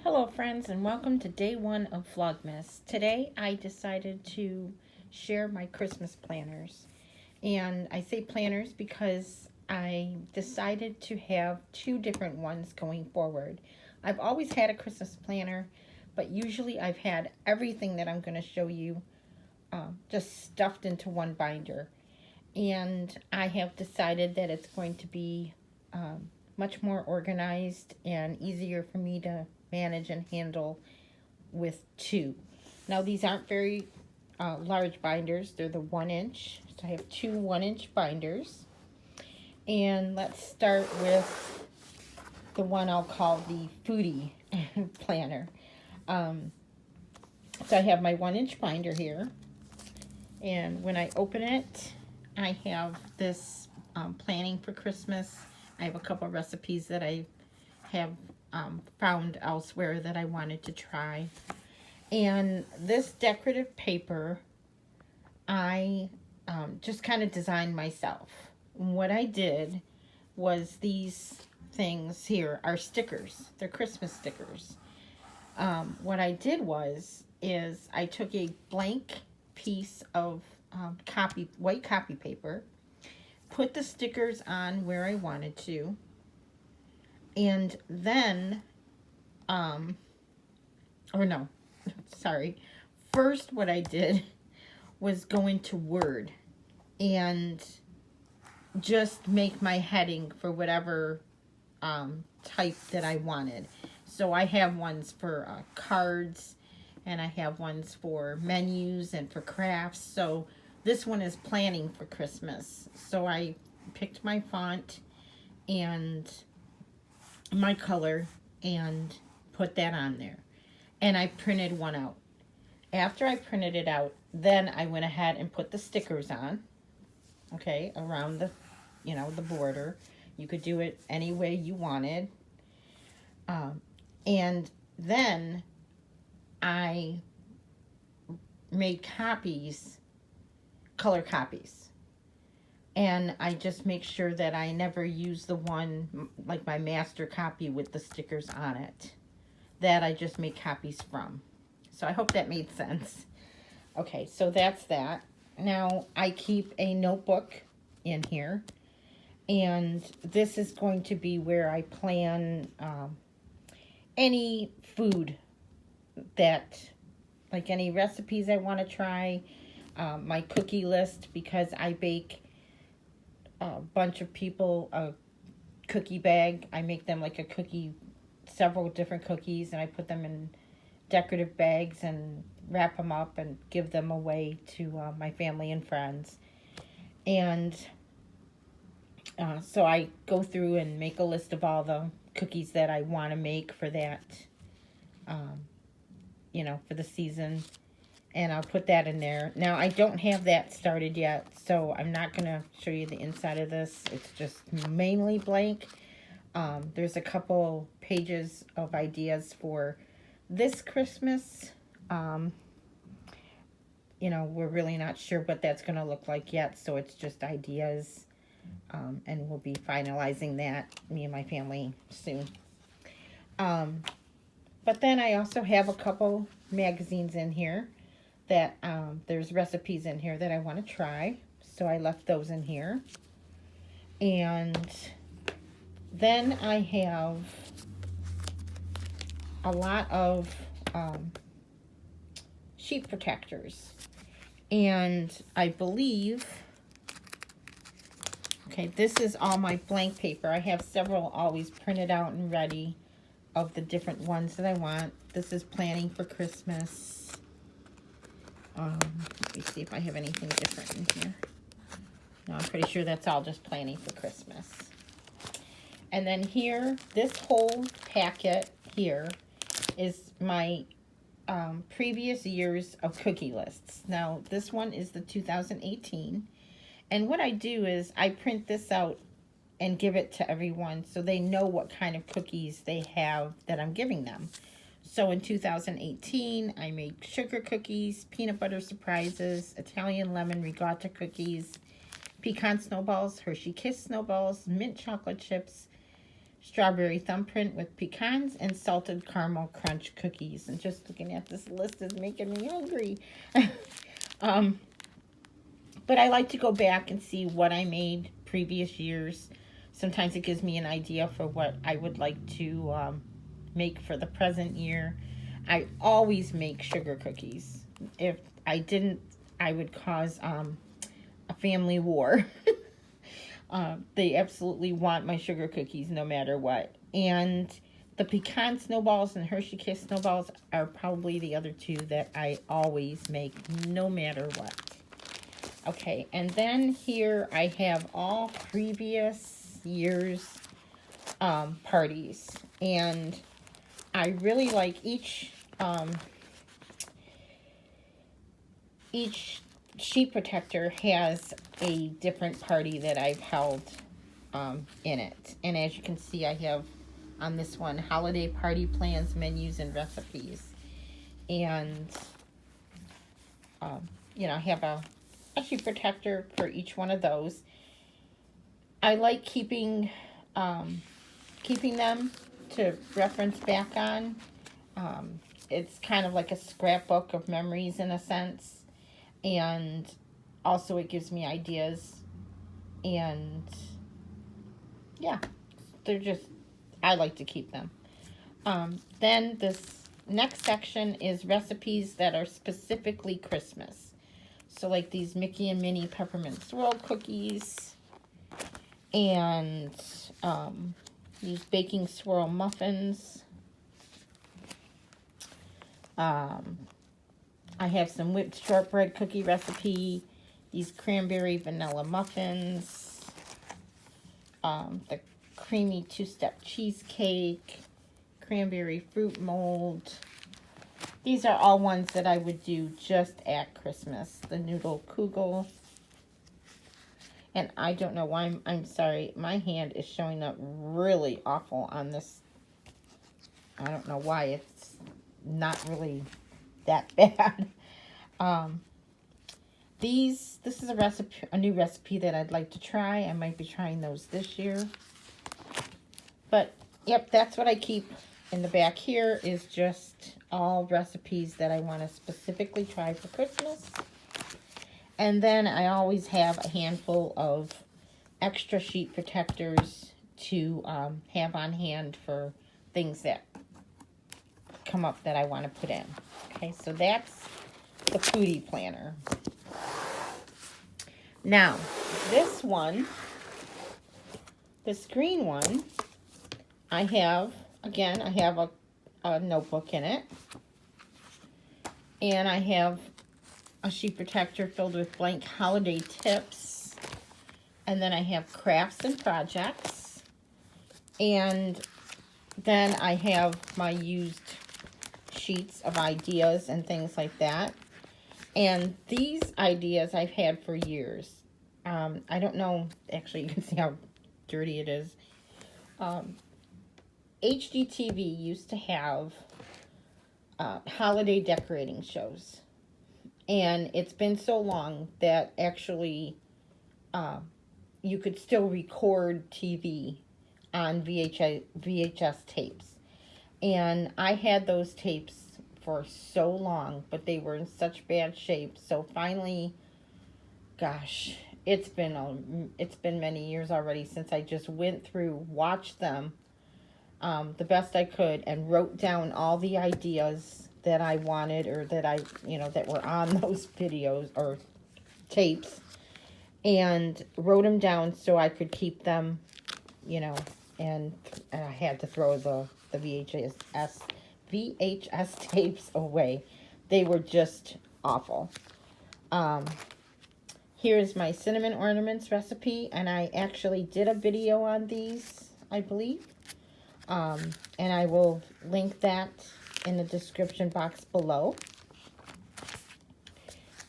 Hello friends and welcome to day one of Vlogmas. Today I decided to share my Christmas planners. And I say planners because I decided to have two different ones going forward. I've always had a Christmas planner, but usually I've had everything that I'm going to show you just stuffed into one binder. And I have decided that it's going to be much more organized and easier for me to manage and handle with two. Now these aren't very large binders. They're the 1 inch. So I have two 1 inch binders. And let's start with the one I'll call the foodie planner. So I have my 1 inch binder here. And when I open it, I have this planning for Christmas. I have a couple recipes that I have found elsewhere that I wanted to try. And this decorative paper, I just kind of designed myself. And what I did was these things here are stickers. They're Christmas stickers. What I did is I took a blank piece of white copy paper, put the stickers on where I wanted to, and then, or no, sorry. First, what I did was go into Word and just make my heading for whatever type that I wanted. So I have ones for cards, and I have ones for menus and for crafts. So this one is planning for Christmas. So I picked my font and my color and put that on there. And I printed one out. After I printed it out, then I went ahead and put the stickers on, okay, around the, the border. You could do it any way you wanted. And then I made copies, color copies. And I just make sure that I never use the one, like my master copy with the stickers on it. That I just make copies from. So I hope that made sense. Okay, so that's that. Now I keep a notebook in here. And this is going to be where I plan any food that, like any recipes I want to try. My cookie list, because I bake a bunch of people a cookie bag. I make them like a cookie, several different cookies, and I put them in decorative bags and wrap them up and give them away to my family and friends. And so I go through and make a list of all the cookies that I want to make for that, for the season. And I'll put that in there. Now, I don't have that started yet, so I'm not going to show you the inside of this. It's just mainly blank. There's a couple pages of ideas for this Christmas. We're really not sure what that's going to look like yet, so it's just ideas. And we'll be finalizing that, me and my family, soon. But then I also have a couple magazines in here that there's recipes in here that I want to try. So I left those in here. And then I have a lot of sheet protectors. And I believe, okay, this is all my blank paper. I have several always printed out and ready of the different ones that I want. This is planning for Christmas. Let me see if I have anything different in here. No, I'm pretty sure that's all just planning for Christmas. And then here, this whole packet here is my previous years of cookie lists. Now, this one is the 2018. And what I do is I print this out and give it to everyone so they know what kind of cookies they have that I'm giving them. So in 2018, I made sugar cookies, peanut butter surprises, Italian lemon ricotta cookies, pecan snowballs, Hershey Kiss snowballs, mint chocolate chips, strawberry thumbprint with pecans, and salted caramel crunch cookies. And just looking at this list is making me hungry. But I like to go back and see what I made previous years. Sometimes it gives me an idea for what I would like to make for the present year. I always make sugar cookies. If I didn't, I would cause a family war. They absolutely want my sugar cookies no matter what. And the pecan snowballs and Hershey Kiss snowballs are probably the other two that I always make no matter what. Okay, and then here I have all previous years' parties. And I really like each sheet protector has a different party that I've held in it. And as you can see, I have on this one holiday party plans, menus, and recipes. And you know, I have a sheet protector for each one of those. I like keeping them to reference back on. It's kind of like a scrapbook of memories in a sense. And also it gives me ideas. And yeah, I like to keep them. Then this next section is recipes that are specifically Christmas. So like these Mickey and Minnie peppermint swirl cookies. And these baking swirl muffins. I have some whipped shortbread cookie recipe. These cranberry vanilla muffins. The creamy two-step cheesecake. Cranberry fruit mold. These are all ones that I would do just at Christmas. The noodle kugel. And I don't know why, I'm sorry, my hand is showing up really awful on this. I don't know why it's not really that bad. This is a new recipe that I'd like to try. I might be trying those this year. But, yep, that's what I keep in the back here is just all recipes that I want to specifically try for Christmas. And then I always have a handful of extra sheet protectors to have on hand for things that come up that I want to put in. Okay, so that's the foodie planner. Now, this one, this green one, I have a notebook in it. And I have a sheet protector filled with blank holiday tips. And then I have crafts and projects. And then I have my used sheets of ideas and things like that. And these ideas I've had for years. I don't know, actually you can see how dirty it is. HGTV used to have holiday decorating shows. And it's been so long that actually you could still record TV on VHS tapes. And I had those tapes for so long, but they were in such bad shape. So finally, gosh, it's been many years already since I just went through, watched them the best I could, and wrote down all the ideas that I wanted or that that were on those videos or tapes, and wrote them down so I could keep them, and I had to throw the VHS tapes away. They were just awful. Here's my cinnamon ornaments recipe, and I actually did a video on these, I believe. And I will link that in the description box below.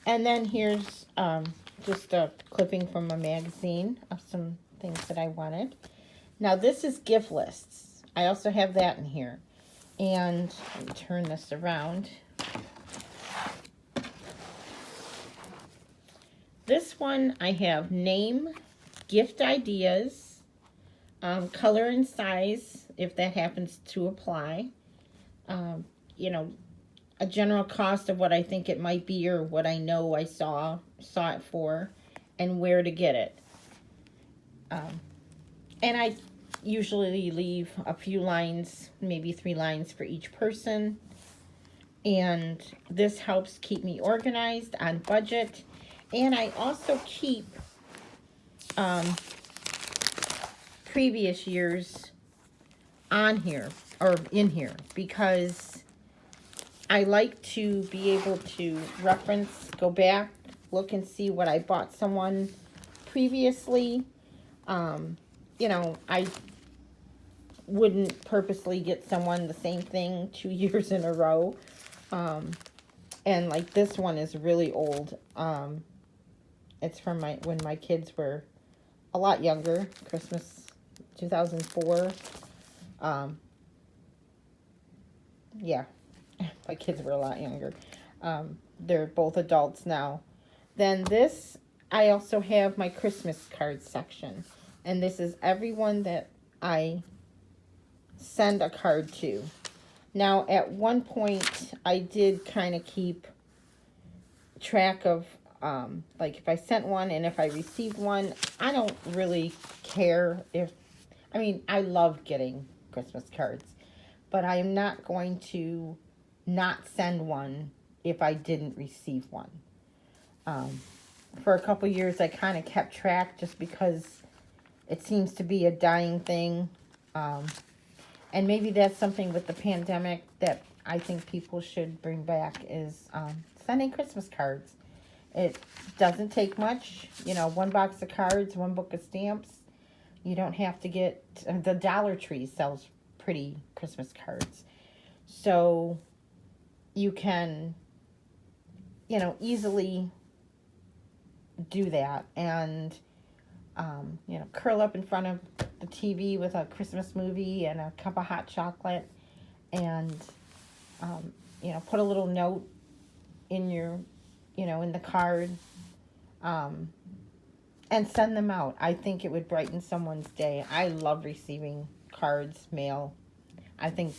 And then here's just a clipping from a magazine of some things that I wanted. Now this is gift lists. I also have that in here. And let me turn this around. This one I have name, gift ideas, color and size, if that happens to apply. You know, a general cost of what I think it might be, or what I know I saw it for, and where to get it. And I usually leave a few lines, maybe 3 lines for each person. And this helps keep me organized, on budget. And I also keep previous years on here, or in here, because I like to be able to reference, go back, look and see what I bought someone previously. You know, I wouldn't purposely get someone the same thing 2 years in a row. And like this one is really old. It's from when my kids were a lot younger, Christmas 2004. Yeah, my kids were a lot younger. They're both adults now. Then this, I also have my Christmas card section. And this is everyone that I send a card to. Now, at one point, I did kind of keep track of, like, if I sent one and if I received one. I don't really care if, I mean, I love getting Christmas cards, but I am not going to not send one if I didn't receive one. For a couple years, I kind of kept track just because it seems to be a dying thing. And maybe that's something with the pandemic that I think people should bring back, is sending Christmas cards. It doesn't take much. You know, 1 box of cards, 1 book of stamps. You don't have to get, the Dollar Tree sells pretty Christmas cards. So you can, you know, easily do that. And, you know, curl up in front of the TV with a Christmas movie and a cup of hot chocolate, and you know, put a little note in your, you know, in the card, and send them out. I think it would brighten someone's day. I love receiving cards, mail. I think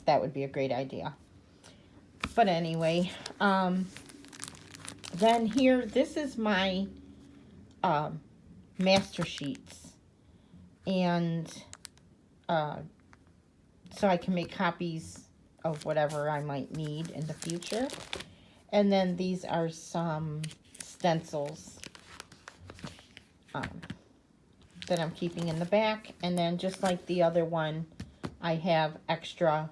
that would be a great idea. But anyway, then here, this is my master sheets. And so I can make copies of whatever I might need in the future. And then these are some stencils that I'm keeping in the back. And then just like the other one, I have extra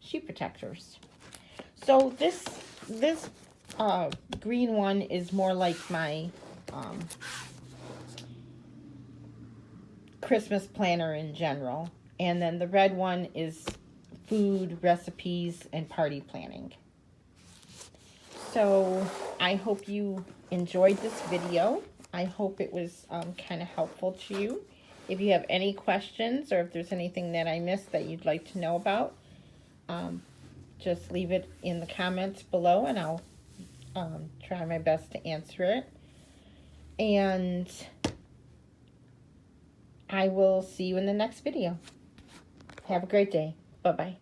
sheet protectors. So this green one is more like my Christmas planner in general. And then the red one is food, recipes, and party planning. So I hope you enjoyed this video. I hope it was kind of helpful to you. If you have any questions, or if there's anything that I missed that you'd like to know about, just leave it in the comments below, and I'll try my best to answer it. And I will see you in the next video. Have a great day. Bye-bye.